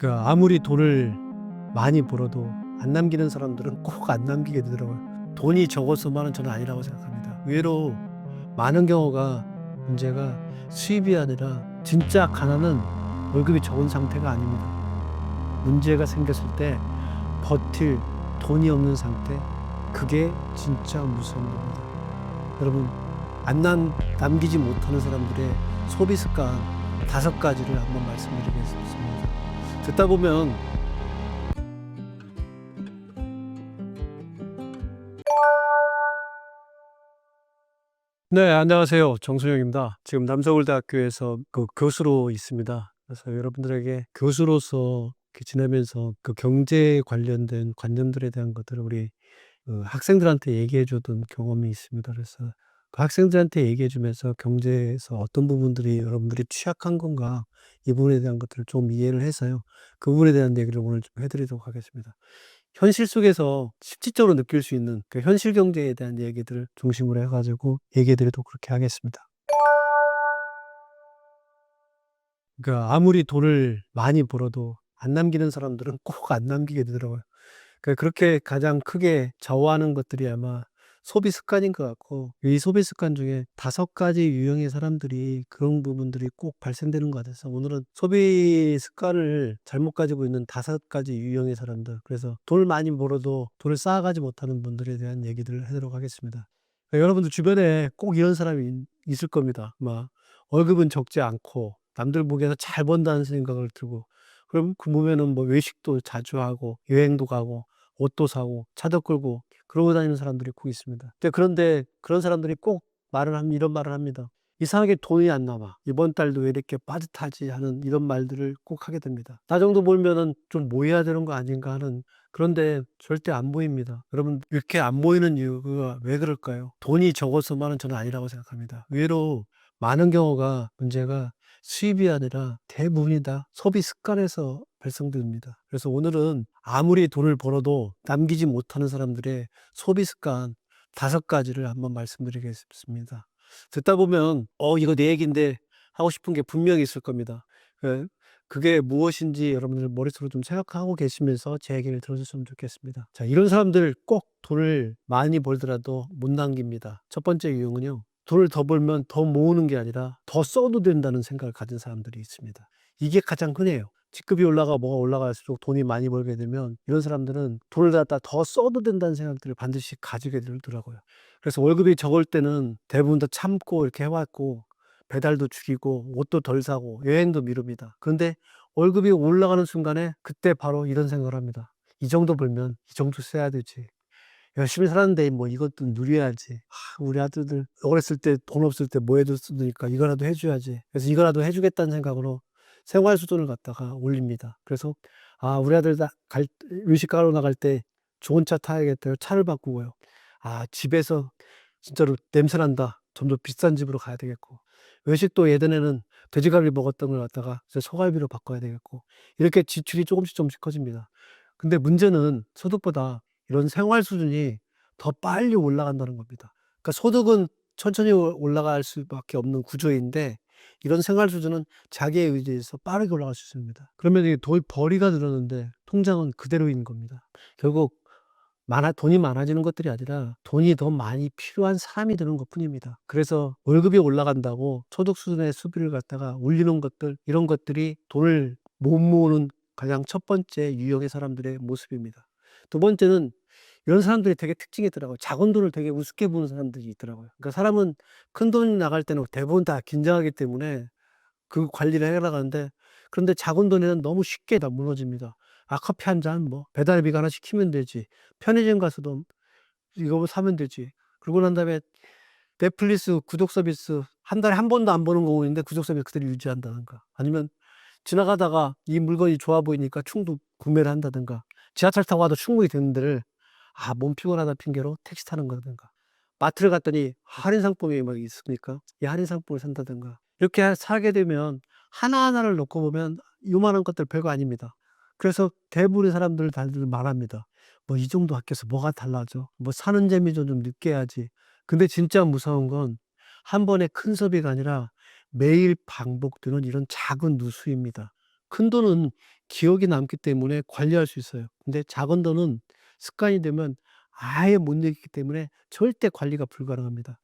아무리 돈을 많이 벌어도 안 남기는 사람들은 꼭 안 남기게 되더라고요. 돈이 적어서만은 저는 아니라고 생각합니다. 의외로 많은 경우가 문제가 수입이 아니라 진짜 가난은 월급이 적은 상태가 아닙니다. 문제가 생겼을 때 버틸 돈이 없는 상태, 그게 진짜 무서운 겁니다. 여러분, 남기지 못하는 사람들의 소비 습관 5가지를 한번 말씀드리겠습니다. 듣다 보면 네, 안녕하세요. 정순영입니다. 지금 남서울대학교에서 교수로 있습니다. 그래서 여러분들에게 교수로서 이렇게 지내면서 경제에 관련된 관념들에 대한 것들을 우리 학생들한테 얘기해 주던 경험이 있습니다. 그래서 그 학생들한테 얘기해 주면서 경제에서 어떤 부분들이 여러분들이 취약한 건가, 이 부분에 대한 것들을 좀 이해를 해서요. 그 부분에 대한 얘기를 오늘 좀 해 드리도록 하겠습니다. 현실 속에서 실질적으로 느낄 수 있는 현실 경제에 대한 얘기들을 중심으로 해 가지고 얘기해 드리도록 그렇게 하겠습니다. 아무리 돈을 많이 벌어도 안 남기는 사람들은 꼭 안 남기게 되더라고요. 그렇게 가장 크게 좌우하는 것들이 아마 소비 습관인 것 같고, 이 소비 습관 중에 5가지 유형의 사람들이 그런 부분들이 꼭 발생되는 것 같아서 오늘은 소비 습관을 잘못 가지고 있는 5가지 유형의 사람들, 그래서 돈을 많이 벌어도 돈을 쌓아가지 못하는 분들에 대한 얘기들을 하도록 하겠습니다. 여러분들 주변에 꼭 이런 사람이 있을 겁니다. 막 월급은 적지 않고 남들 보기에는 잘 번다는 생각을 들고, 그럼 그 보면은 뭐 외식도 자주 하고 여행도 가고 옷도 사고 차도 끌고 그러고 다니는 사람들이 꼭 있습니다. 그런데 그런 사람들이 꼭 이런 말을 합니다. "이상하게 돈이 안 남아. 이번 달도 왜 이렇게 빠듯하지?" 하는 이런 말들을 꼭 하게 됩니다. '나 정도 벌면은 좀 모여야 되는 거 아닌가.' 하는, 그런데 절대 안 모입니다. 여러분, 이렇게 안 모이는 이유가 왜 그럴까요? 돈이 적어서만은 저는 아니라고 생각합니다. 의외로 많은 경우가 문제가 수입이 아니라 대부분이 다 소비 습관에서 발생됩니다. 그래서 오늘은 아무리 돈을 벌어도 남기지 못하는 사람들의 소비 습관 5가지를 한번 말씀드리겠습니다. 듣다 보면 이거 내 얘기인데 하고 싶은 게 분명히 있을 겁니다. 예. 그게 무엇인지 여러분들 머릿속으로 좀 생각하고 계시면서 제 얘기를 들어주셨으면 좋겠습니다. 자, 이런 사람들 꼭 돈을 많이 벌더라도 못 남깁니다. 첫 번째 유형은요, 돈을 더 벌면 더 모으는 게 아니라 더 써도 된다는 생각을 가진 사람들이 있습니다. 이게 가장 흔해요. 직급이 뭐가 올라갈수록 돈이 많이 벌게 되면 이런 사람들은 돈을 갖다 더 써도 된다는 생각들을 반드시 가지게 되더라고요. 그래서 월급이 적을 때는 대부분 다 참고 이렇게 해 왔고, 배달도 죽이고 옷도 덜 사고 여행도 미룹니다. 그런데 월급이 올라가는 순간에 그때 바로 이런 생각을 합니다. '이 정도 벌면 이 정도 써야 되지. 열심히 살았는데 뭐 이것도 누려야지. 우리 아들들 어렸을 때 돈 없을 때 뭐 해줬으니까 이거라도 해 줘야지.' 그래서 이거라도 해 주겠다는 생각으로 생활 수준을 갖다가 올립니다. 그래서 우리 아들 다 외식하러 나갈 때 좋은 차 타야겠다. 차를 바꾸고요. 집에서 진짜로 "냄새 난다." 좀 더 비싼 집으로 가야 되겠고, 외식도 예전에는 돼지갈비 먹었던 걸 갖다가 이제 소갈비로 바꿔야 되겠고, 이렇게 지출이 조금씩 커집니다. 근데 문제는 소득보다 이런 생활 수준이 더 빨리 올라간다는 겁니다. 소득은 천천히 올라갈 수밖에 없는 구조인데, 이런 생활 수준은 자기의 의지에서 빠르게 올라갈 수 있습니다. 그러면 이 돈 벌이가 늘었는데 통장은 그대로인 겁니다. 결국 돈이 많아지는 것들이 아니라 돈이 더 많이 필요한 사람이 되는 것뿐입니다. 그래서 월급이 올라간다고 소득 수준의 수비를 갖다가 올리는 것들, 이런 것들이 돈을 못 모으는 가장 첫 번째 유형의 사람들의 모습입니다. 두 번째는 이런 사람들이 되게 특징이 있더라고요. 작은 돈을 되게 우습게 보는 사람들이 있더라고요. 사람은 큰 돈이 나갈 때는 대부분 다 긴장하기 때문에 그 관리를 해 나가는데, 그런데 작은 돈에는 너무 쉽게 다 무너집니다. '커피 한 잔 뭐 배달비가 하나 시키면 되지. 편의점 가서도 이거 뭐 사면 되지.' 그러고 난 다음에 넷플릭스 구독 서비스 한 달에 한 번도 안 보는 경우인데 구독 서비스 그대로 유지한다든가, 아니면 지나가다가 이 물건이 좋아 보이니까 충동 구매를 한다든가, 지하철 타고 가도 충분히 되는 데를 몸 피곤하다 핑계로 택시 타는 거라든가, 마트를 갔더니 할인 상품이 막 있으니까 이 할인 상품을 산다든가, 이렇게 사게 되면 하나하나를 놓고 보면 요만한 것들 별거 아닙니다. 그래서 대부분의 사람들 다들 말합니다. "뭐 이 정도 아껴서 뭐가 달라져? 뭐 사는 재미 좀 느껴야지." 근데 진짜 무서운 건 한 번의 큰 소비가 아니라 매일 반복되는 이런 작은 누수입니다. 큰 돈은 기억이 남기 때문에 관리할 수 있어요. 근데 작은 돈은 습관이 되면 아예 못 내기 때문에 절대 관리가 불가능합니다.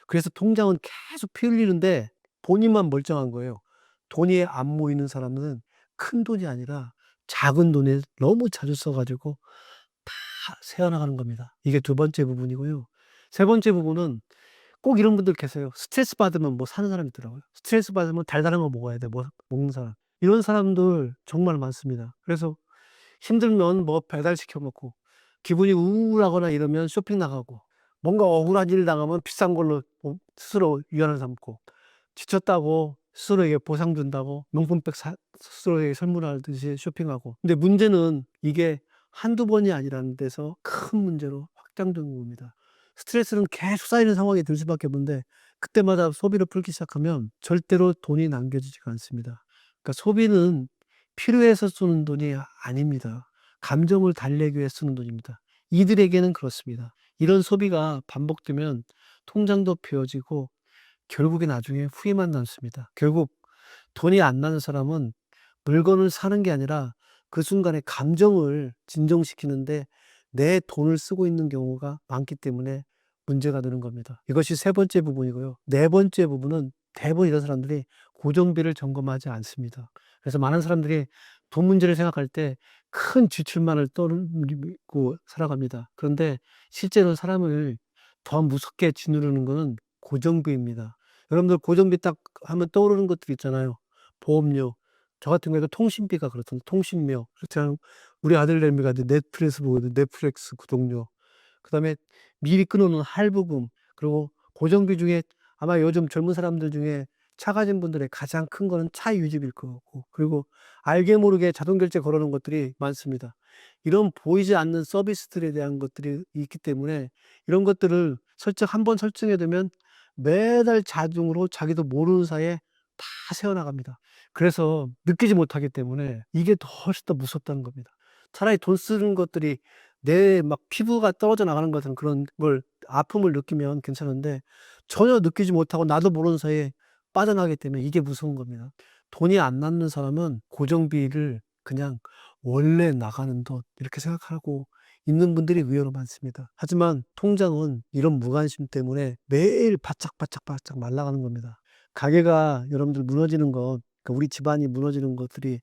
그래서 통장은 계속 피 흘리는데 본인만 멀쩡한 거예요. 돈이 안 모이는 사람은 큰 돈이 아니라 작은 돈에 너무 자주 써 가지고 다 새어나가는 겁니다. 이게 두 번째 부분이고요. 세 번째 부분은 꼭 이런 분들 계세요. 스트레스 받으면 뭐 사는 사람이 있더라고요. 스트레스 받으면 달달한 거 먹어야 돼. 뭐 먹는 사람. 이런 사람들 정말 많습니다. 그래서 힘들면 뭐 배달 시켜 먹고, 기분이 우울하거나 이러면 쇼핑 나가고, 뭔가 억울한 일 당하면 비싼 걸로 스스로 위안을 삼고, 지쳤다고 스스로에게 보상 준다고 명품백 스스로에게 선물하듯이 쇼핑하고. 근데 문제는 이게 한두 번이 아니라는 데서 큰 문제로 확장되는 겁니다. 스트레스는 계속 쌓이는 상황이 들 수밖에 없는데 그때마다 소비를 풀기 시작하면 절대로 돈이 남겨지지가 않습니다. 그러니까 소비는 필요해서 쓰는 돈이 아닙니다. 감정을 달래기 위해 쓰는 돈입니다. 이들에게는 그렇습니다. 이런 소비가 반복되면 통장도 비어지고 결국에 나중에 후회만 남습니다. 결국 돈이 안 나는 사람은 물건을 사는 게 아니라 그 순간의 감정을 진정시키는데 내 돈을 쓰고 있는 경우가 많기 때문에 문제가 되는 겁니다. 이것이 세 번째 부분이고요. 네 번째 부분은 대부분 이런 사람들이 고정비를 점검하지 않습니다. 그래서 많은 사람들이 돈 문제를 생각할 때 큰 지출만을 떠올리고 살아갑니다. 그런데 실제로 사람을 더 무섭게 짓누르는 것은 고정비입니다. 여러분들 고정비 딱 하면 떠오르는 것들 있잖아요. 보험료. 저 같은 경우에도 통신비가 그렇잖아요. 통신료. 그렇잖아요. 우리 아들내미가 이제 넷플릭스 보거든. 넷플릭스 구독료. 그다음에 미리 끊어 놓은 할부금. 그리고 고정비 중에 아마 요즘 젊은 사람들 중에 차 가진 분들의 가장 큰 거는 차 유지비일 것 같고, 그리고 알게 모르게 자동 결제 걸어 놓은 것들이 많습니다. 이런 보이지 않는 서비스들에 대한 것들이 있기 때문에 이런 것들을 한번 설정해 두면 매달 자동으로 자기도 모르는 사이에 다 새어나갑니다. 그래서 느끼지 못하기 때문에 이게 훨씬 더 무섭다는 겁니다. 차라리 돈 쓰는 것들이 내 막 피부가 떨어져 나가는 것 같은 그런 걸 아픔을 느끼면 괜찮은데 전혀 느끼지 못하고 나도 모르는 사이에 빠져나가기 때문에 이게 무서운 겁니다. 돈이 안 남는 사람은 고정비를 그냥 원래 나가는 돈 이렇게 생각하고 있는 분들이 의외로 많습니다. 하지만 통장은 이런 무관심 때문에 매일 바짝바짝 말라가는 겁니다. 가게가 여러분들 무너지는 것, 그러니까 우리 집안이 무너지는 것들이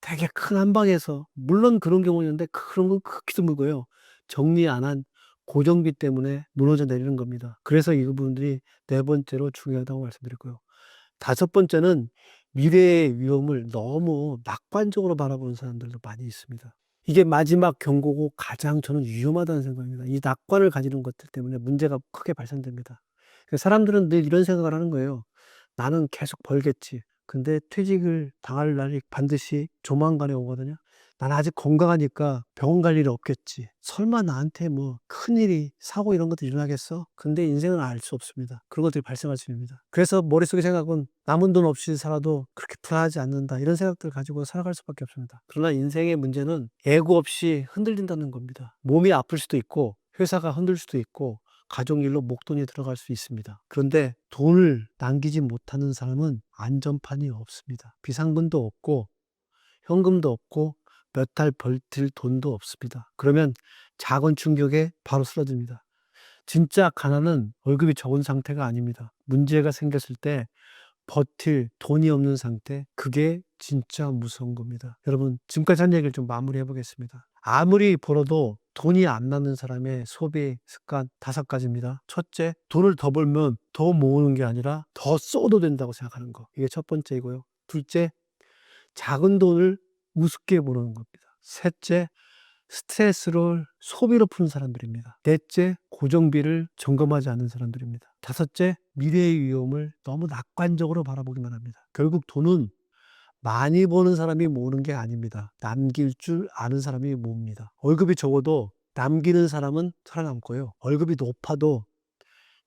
되게 큰 한 방에서, 물론 그런 경우 있는데 그런 건 극히 드물고요. 정리 안 한 고정비 때문에 무너져 내리는 겁니다. 그래서 이 부분들이 네 번째로 중요하다고 말씀드렸고요. 다섯 번째는 미래의 위험을 너무 낙관적으로 바라보는 사람들도 많이 있습니다. 이게 마지막 경고고 가장 저는 위험하다는 생각입니다. 이 낙관을 가지는 것들 때문에 문제가 크게 발생됩니다. 사람들은 늘 이런 생각을 하는 거예요. '나는 계속 벌겠지.' 근데 퇴직을 당할 날이 반드시 조만간에 오거든요. '나는 아직 건강하니까 병원 갈 일이 없겠지. 설마 나한테 뭐 큰일이 사고 이런 것도 일어나겠어?' 근데 인생은 알 수 없습니다. 그런 것들이 발생할 수 있습니다. 그래서 머릿속의 생각은 '남은 돈 없이 살아도 그렇게 불안하지 않는다.' 이런 생각들을 가지고 살아갈 수밖에 없습니다. 그러나 인생의 문제는 예고 없이 흔들린다는 겁니다. 몸이 아플 수도 있고 회사가 흔들 수도 있고 가족 일로 목돈이 들어갈 수 있습니다. 그런데 돈을 남기지 못하는 사람은 안전판이 없습니다. 비상금도 없고 현금도 없고 몇 달 버틸 돈도 없습니다. 그러면 작은 충격에 바로 쓰러집니다. 진짜 가난은 월급이 적은 상태가 아닙니다. 문제가 생겼을 때 버틸 돈이 없는 상태, 그게 진짜 무서운 겁니다. 여러분, 지금까지 한 얘기를 좀 마무리해 보겠습니다. 아무리 벌어도 돈이 안 남는 사람의 소비 습관 5가지입니다. 첫째, 돈을 더 벌면 더 모으는 게 아니라 더 써도 된다고 생각하는 거. 이게 첫 번째이고요. 둘째, 작은 돈을 우습게 보는 겁니다. 셋째, 스트레스를 소비로 푸는 사람들입니다. 넷째, 고정비를 점검하지 않는 사람들입니다. 다섯째, 미래의 위험을 너무 낙관적으로 바라보기만 합니다. 결국 돈은 많이 버는 사람이 모으는 게 아닙니다. 남길 줄 아는 사람이 모읍니다. 월급이 적어도 남기는 사람은 살아남고요. 월급이 높아도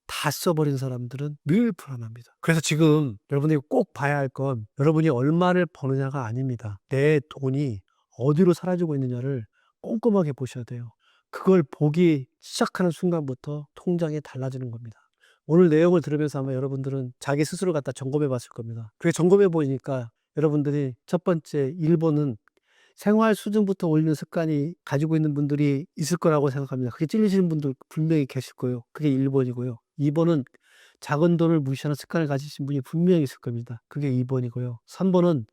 다 써버린 사람들은 늘 불안합니다. 그래서 지금 여러분이 꼭 봐야 할 건 여러분이 얼마를 버느냐가 아닙니다. 내 돈이 어디로 사라지고 있느냐를 꼼꼼하게 보셔야 돼요. 그걸 보기 시작하는 순간부터 통장이 달라지는 겁니다. 오늘 내용을 들으면서 아마 여러분들은 자기 스스로 갖다 점검해 봤을 겁니다. 그게 점검해 보니까 여러분들이 첫 번째 1 번은 생활 수준부터 올리는 습관이 가지고 있는 분들이 있을 거라고 생각합니다. 그게 찔리시는 분들 분명히 계실 거예요. 그게 1 번이고요. 2 번은 작은 돈을 무시하는 습관을 가지신 분이 분명히 있을 겁니다. 그게 2 번이고요. 3 번은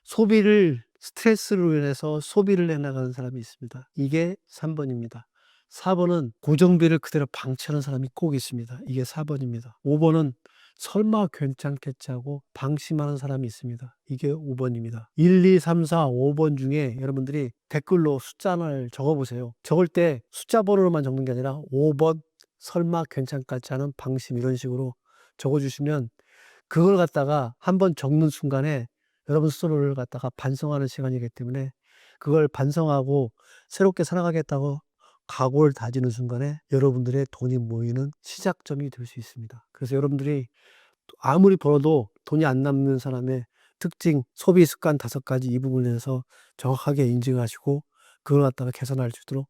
소비를 스트레스로 인해서 소비를 해 나가는 사람이 있습니다. 이게 3 번입니다. 4 번은 고정비를 그대로 방치하는 사람이 꼭 있습니다. 이게 4 번입니다. 5 번은 '설마 괜찮겠지.' 하고 방심하는 사람이 있습니다. 이게 5 번입니다. 1, 2, 3, 4, 5번 중에 여러분들이 댓글로 숫자 하나를 적어 보세요. 적을 때 숫자 번호로만 적는 게 아니라 5 번 '설마 괜찮겠지.' 하는 방심 이런 식으로 적어 주시면 그걸 갖다가 한번 적는 순간에 여러분 스스로를 갖다가 반성하는 시간이기 때문에 그걸 반성하고 새롭게 살아가겠다고 각오를 다지는 순간에 여러분들의 돈이 모이는 시작점이 될 수 있습니다. 그래서 여러분들이 아무리 벌어도 돈이 안 남는 사람의 특징, 소비 습관 5 가지 이 부분에서 정확하게 인증하시고 그걸 갖다가 개선할 수 있도록